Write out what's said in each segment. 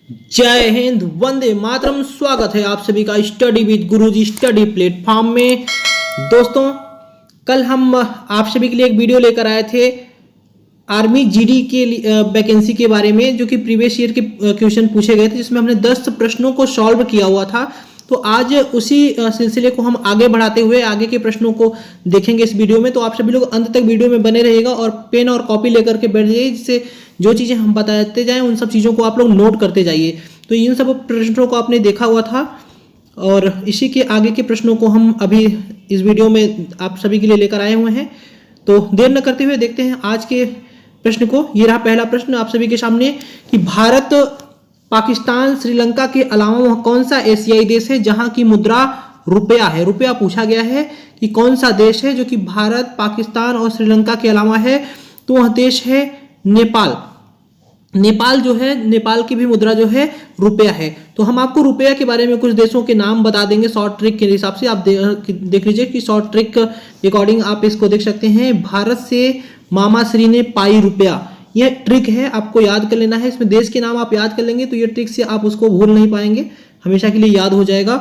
जय हिंद, वंदे मातरम। स्वागत है आप सभी का study with Guruji study platform में। दोस्तों, कल हम आप सभी के लिए एक वीडियो लेकर आए थे आर्मी जीडी के वैकेंसी के बारे में, जो कि प्रीवियस ईयर के क्वेश्चन पूछे गए थे, जिसमें हमने 10 प्रश्नों को सॉल्व किया हुआ था। तो आज उसी सिलसिले को हम आगे बढ़ाते हुए आगे के प्रश्नों को देखेंगे इस वीडियो में। तो आप सभी लोग अंत तक वीडियो में बने रहिएगा और पेन और कॉपी लेकर के बैठ जाइए, जिससे जो चीज़ें हम बताते जाएं उन सब चीज़ों को आप लोग नोट करते जाइए। तो इन सब प्रश्नों को आपने देखा हुआ था और इसी के आगे के प्रश्नों को हम अभी इस वीडियो में आप सभी के लिए लेकर आए हुए हैं। तो देर न करते हुए देखते हैं आज के प्रश्न को। ये रहा पहला प्रश्न आप सभी के सामने कि भारत, पाकिस्तान, श्रीलंका के अलावा वह कौन सा एशियाई देश है जहां की मुद्रा रुपया है। रुपया पूछा गया है कि कौन सा देश है जो कि भारत, पाकिस्तान और श्रीलंका के अलावा है। तो वह देश है नेपाल। नेपाल जो है, नेपाल की भी मुद्रा जो है रुपया है। तो हम आपको रुपया के बारे में कुछ देशों के नाम बता देंगे शॉर्ट ट्रिक के हिसाब से। आप देख लीजिए कि शॉर्ट ट्रिक अकॉर्डिंग आप इसको देख सकते हैं। भारत से मामाश्री ने पाई रुपया, यह ट्रिक है, आपको याद कर लेना है। इसमें देश के नाम आप याद कर लेंगे तो ये ट्रिक से आप उसको भूल नहीं पाएंगे, हमेशा के लिए याद हो जाएगा।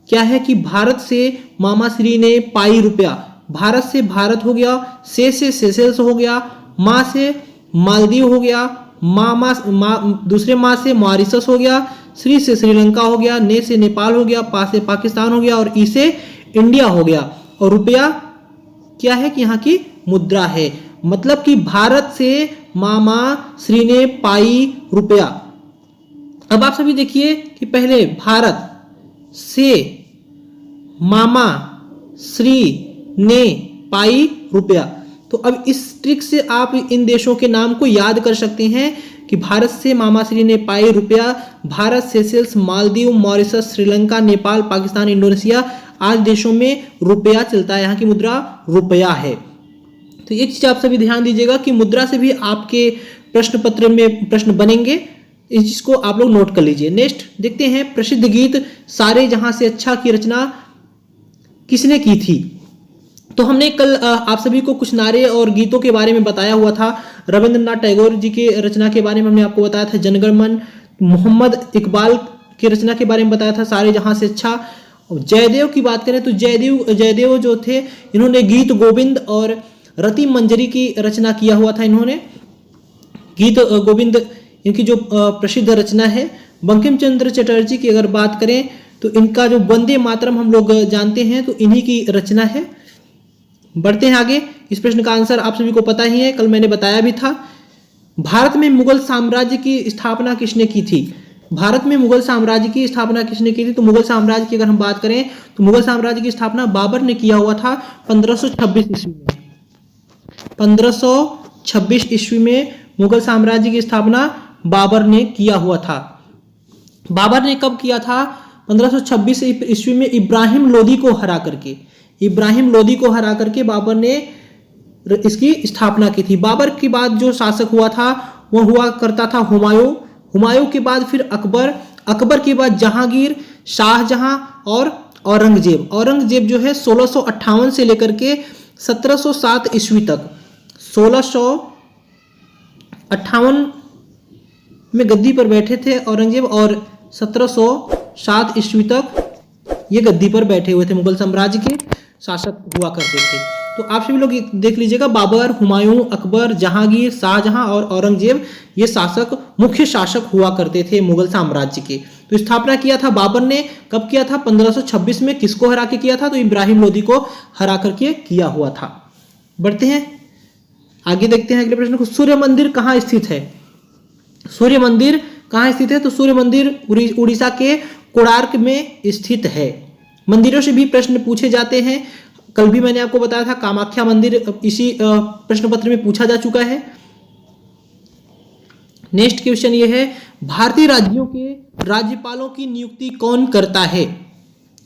क्या है कि भारत से मामाश्री ने पाई रुपया, भारत से भारत हो गया, से सेशेल्स हो गया, माँ से मालदीव हो गया, दूसरे माँ से मॉरिशस हो गया, श्री से श्रीलंका हो गया, ने से नेपाल हो गया, पा से पाकिस्तान हो गया और ई से इंडिया हो गया। और रुपया क्या है कि यहाँ की मुद्रा है, मतलब कि भारत से मामा श्री ने पाई रुपया। अब आप सभी देखिए कि पहले भारत से मामा श्री ने पाई रुपया। तो अब इस ट्रिक से आप इन देशों के नाम को याद कर सकते हैं कि भारत से मामाश्री ने पाई रुपया, Bharat, Seychelles, Maldives, Mauritius, Sri Lanka, Nepal, Pakistan, Indonesia, आज देशों में रुपया चलता है, यहाँ की मुद्रा रुपया है। तो एक चीज आप सभी ध्यान दीजिएगा कि मुद्रा से भी आपके प्रश्न पत्र में प्रश्न बनेंगे, इस चीज को आप लोग नोट कर लीजिए। नेक्स्ट देखते हैं, प्रसिद्ध गीत सारे जहां से अच्छा की रचना किसने की थी। तो हमने कल आप सभी को कुछ नारे और गीतों के बारे में बताया हुआ था। रविंद्रनाथ टैगोर जी के रचना के बारे में हमने आपको बताया था, जनगण मन। मोहम्मद इकबाल की रचना के बारे में बताया था, सारे जहां से अच्छा। जयदेव की बात करें तो जयदेव जो थे, इन्होंने गीत गोविंद और रति मंजरी की रचना किया हुआ था। इन्होंने गीत गोविंद इनकी जो प्रसिद्ध रचना है। बंकिम चंद्र चटर्जी की अगर बात करें तो इनका जो वंदे मातरम हम लोग जानते हैं, तो इन्हीं की रचना है। बढ़ते हैं आगे। इस प्रश्न का आंसर आप सभी को पता ही है, कल मैंने बताया भी था। भारत में मुगल साम्राज्य की स्थापना किसने की थी। भारत में मुगल साम्राज्य की स्थापना किसने की थी। तो मुगल साम्राज्य की अगर हम बात करें तो मुगल साम्राज्य की स्थापना बाबर ने किया हुआ था 1526 ईस्वी में। 1526 ईस्वी में मुगल साम्राज्य की स्थापना बाबर ने किया हुआ था। बाबर ने कब किया था। 1526 ईस्वी में इब्राहिम लोदी को हरा करके, इब्राहिम लोदी को हरा करके बाबर ने इसकी स्थापना की थी। बाबर के बाद जो शासक हुआ था वह हुआ करता था हुमायूं। हुमायूं के बाद फिर अकबर, अकबर के बाद जहांगीर, शाहजहां और औरंगजेब। औरंगजेब जो है 1658 से लेकर के 1707 ईस्वी तक, 1658 में गद्दी पर बैठे थे औरंगजेब और 1707 ईस्वी तक ये गद्दी पर बैठे हुए थे, मुगल साम्राज्य के शासक हुआ करते थे। तो आप सभी लोग देख लीजिएगा, बाबर, हुमायूं, अकबर, जहांगीर, शाहजहां और औरंगजेब ये शासक, मुख्य शासक हुआ करते थे मुगल साम्राज्य के। तो स्थापना किया था बाबर ने, कब किया था 1526 में। किसको हरा के किया था। तो इब्राहिम लोदी को हरा करके किया हुआ था। बढ़ते हैं आगे, देखते हैं अगले प्रश्न को। सूर्य मंदिर कहाँ स्थित है। सूर्य मंदिर कहाँ स्थित है। तो सूर्य मंदिर उड़ीसा के कोणार्क में स्थित है। मंदिरों से भी प्रश्न पूछे जाते हैं, कल भी मैंने आपको बताया था कामाख्या मंदिर इसी प्रश्न पत्र में पूछा जा चुका है। नेक्स्ट क्वेश्चन ये है, भारतीय राज्यों के राज्यपालों की नियुक्ति कौन करता है।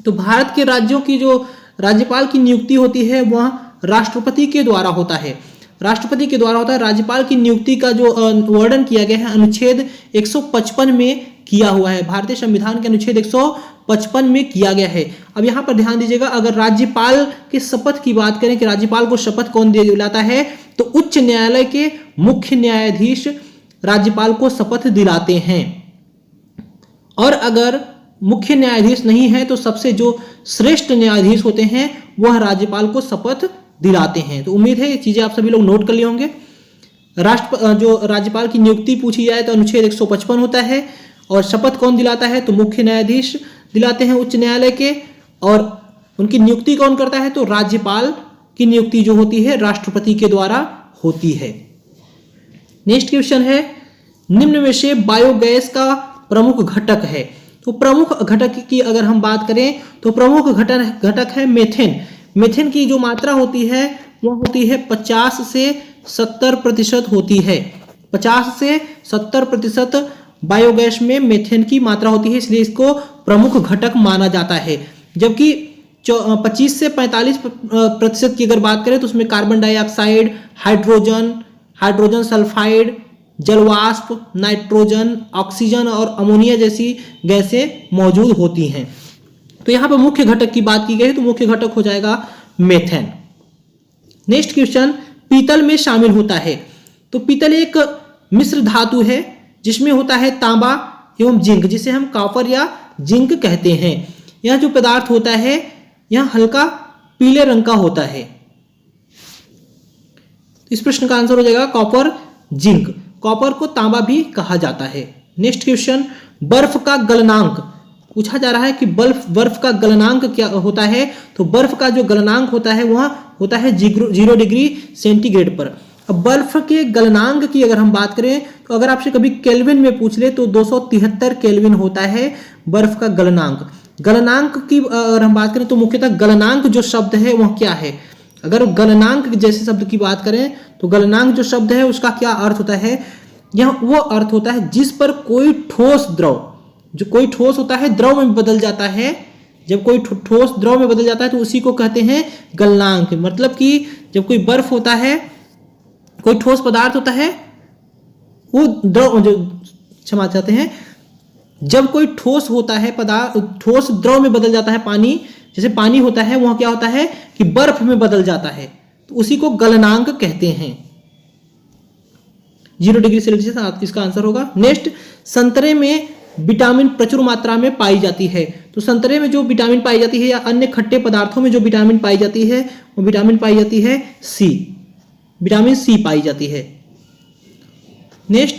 तो भारत के राज्यों की जो राज्यपाल की नियुक्ति होती है वह राष्ट्रपति के द्वारा होता है, राष्ट्रपति के द्वारा होता है। राज्यपाल की नियुक्ति का जो वर्णन किया गया है अनुच्छेद 155 में किया हुआ है, भारतीय संविधान के अनुच्छेद 155 में किया गया है। अब यहाँ पर ध्यान दीजिएगा, अगर राज्यपाल के शपथ की बात करें कि राज्यपाल को शपथ कौन दिलाता है, तो उच्च न्यायालय के मुख्य न्यायाधीश राज्यपाल को शपथ दिलाते हैं। और अगर मुख्य न्यायाधीश नहीं है तो सबसे जो श्रेष्ठ न्यायाधीश होते हैं वह राज्यपाल को शपथ दिलाते हैं। तो उम्मीद है ये चीजें आप सभी लोग नोट कर लिए होंगे। जो राज्यपाल की नियुक्ति पूछी जाए तो अनुच्छेद 155 होता है, और शपथ कौन दिलाता है तो मुख्य न्यायाधीश दिलाते हैं उच्च न्यायालय के, और उनकी नियुक्ति कौन करता है तो राज्यपाल की नियुक्ति जो होती है राष्ट्रपति के द्वारा होती है। नेक्स्ट क्वेश्चन है, निम्न में से बायोगैस का प्रमुख घटक है। तो प्रमुख घटक की अगर हम बात करें तो प्रमुख घटक है मेथेन। मेथेन की जो मात्रा होती है वह होती है 50 से 70% होती है। 50 से 70% बायोगैस में मेथेन की मात्रा होती है, इसलिए इसको प्रमुख घटक माना जाता है। जबकि 25 से 45% की अगर बात करें तो उसमें कार्बन डाइऑक्साइड, हाइड्रोजन सल्फाइड, जलवाष्प, नाइट्रोजन, ऑक्सीजन और अमोनिया जैसी गैसें मौजूद होती हैं। तो यहाँ पर मुख्य घटक की बात की गई है तो मुख्य घटक हो जाएगा मेथेन। नेक्स्ट क्वेश्चन, पीतल में शामिल होता है। तो पीतल एक मिश्र धातु है जिसमें होता है तांबा एवं जिंक, जिसे हम कॉपर या जिंक कहते हैं। यह जो पदार्थ होता है यह हल्का पीले रंग का होता है। इस प्रश्न का आंसर हो जाएगा कॉपर जिंक। कॉपर को तांबा भी कहा जाता है। नेक्स्ट क्वेश्चन, बर्फ का गलनांक पूछा जा रहा है कि बर्फ का गलनांक क्या होता है। तो बर्फ का जो गलनांक होता है वह होता है 0 डिग्री सेंटीग्रेड पर। अब बर्फ के गलनांक की अगर हम बात करें तो अगर आपसे कभी केल्विन में पूछ ले तो 273 केल्विन होता है बर्फ का गलनांक। गलनांक की अगर हम बात करें तो मुख्यतः गलनांक जो शब्द है वह क्या है। अगर गलनांक जैसे शब्द की बात करें तो गलनांक जो शब्द है उसका क्या अर्थ होता है, यह वो अर्थ होता है जिस पर कोई ठोस द्रव, जो कोई ठोस होता है द्रव में बदल जाता है, जब कोई ठोस द्रव में बदल जाता है तो उसी को कहते हैं गलनांक। मतलब कि जब कोई बर्फ होता है, कोई ठोस पदार्थ होता है, वो द्रव जो क्षमा चाहते हैं, जब कोई ठोस होता है पदार्थ ठोस द्रव में बदल जाता है, पानी जैसे पानी होता है वह क्या होता है कि बर्फ में बदल जाता है, तो उसी को गलनांक कहते हैं। 0 डिग्री सेल्सियस इसका आंसर होगा। नेक्स्ट, संतरे में विटामिन प्रचुर मात्रा में पाई जाती है। तो संतरे में जो विटामिन पाई जाती है या अन्य खट्टे पदार्थों में जो विटामिन पाई जाती है वो विटामिन पाई जाती है सी, विटामिन सी पाई जाती है। नेक्स्ट,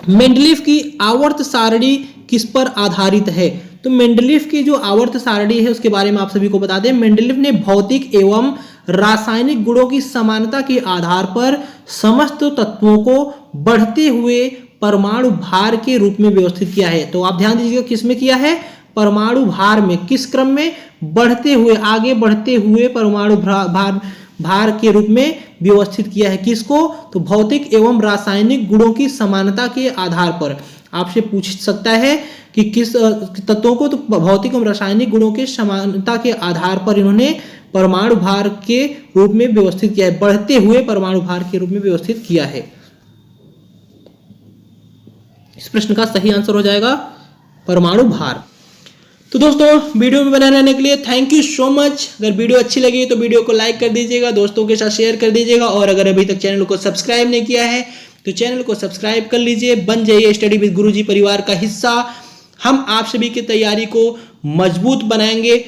मेंडलीफ की आवर्त सारणी किस पर आधारित है। तो मेंडलीफ की जो आवर्त सारणी है उसके बारे में आप सभी को बता दें। मेंडलीफ ने भौतिक एवं रासायनिक गुणों की समानता के आधार पर समस्त तत्वों को बढ़ते हुए परमाणु भार के रूप में व्यवस्थित किया है। तो आप ध्यान दीजिएगा किस में किया है, परमाणु भार में, किस क्रम में, बढ़ते हुए, आगे बढ़ते हुए परमाणु भार के रूप में व्यवस्थित किया है। किसको, तो भौतिक एवं रासायनिक गुणों की समानता के आधार पर। आपसे पूछ सकता है कि किस तत्वों को, तो भौतिक एवं रासायनिक गुणों के समानता के आधार पर इन्होंने परमाणु भार के रूप में व्यवस्थित किया है, बढ़ते हुए परमाणु भार के रूप में व्यवस्थित किया है। इस प्रश्न का सही आंसर हो जाएगा परमाणु भार। तो दोस्तों वीडियो में बने रहने के लिए थैंक यू सो मच। अगर वीडियो अच्छी लगी तो वीडियो को लाइक कर दीजिएगा, दोस्तों के साथ शेयर कर दीजिएगा, और अगर अभी तक चैनल को सब्सक्राइब नहीं किया है तो चैनल को सब्सक्राइब कर लीजिए, बन जाइए स्टडी विद गुरुजी परिवार का हिस्सा। हम आप सभी की तैयारी को मजबूत बनाएंगे,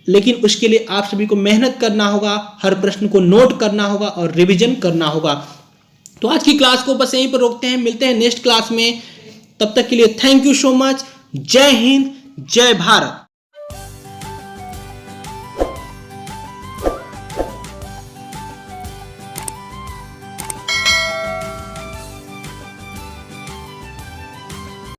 लेकिन उसके लिए आप सभी को मेहनत करना होगा, हर प्रश्न को नोट करना होगा और रिवीजन करना होगा। तो आज की क्लास को बस यहीं पर रोकते हैं, मिलते हैं नेक्स्ट क्लास में। तब तक के लिए थैंक यू सो मच। जय हिंद, जय भारत।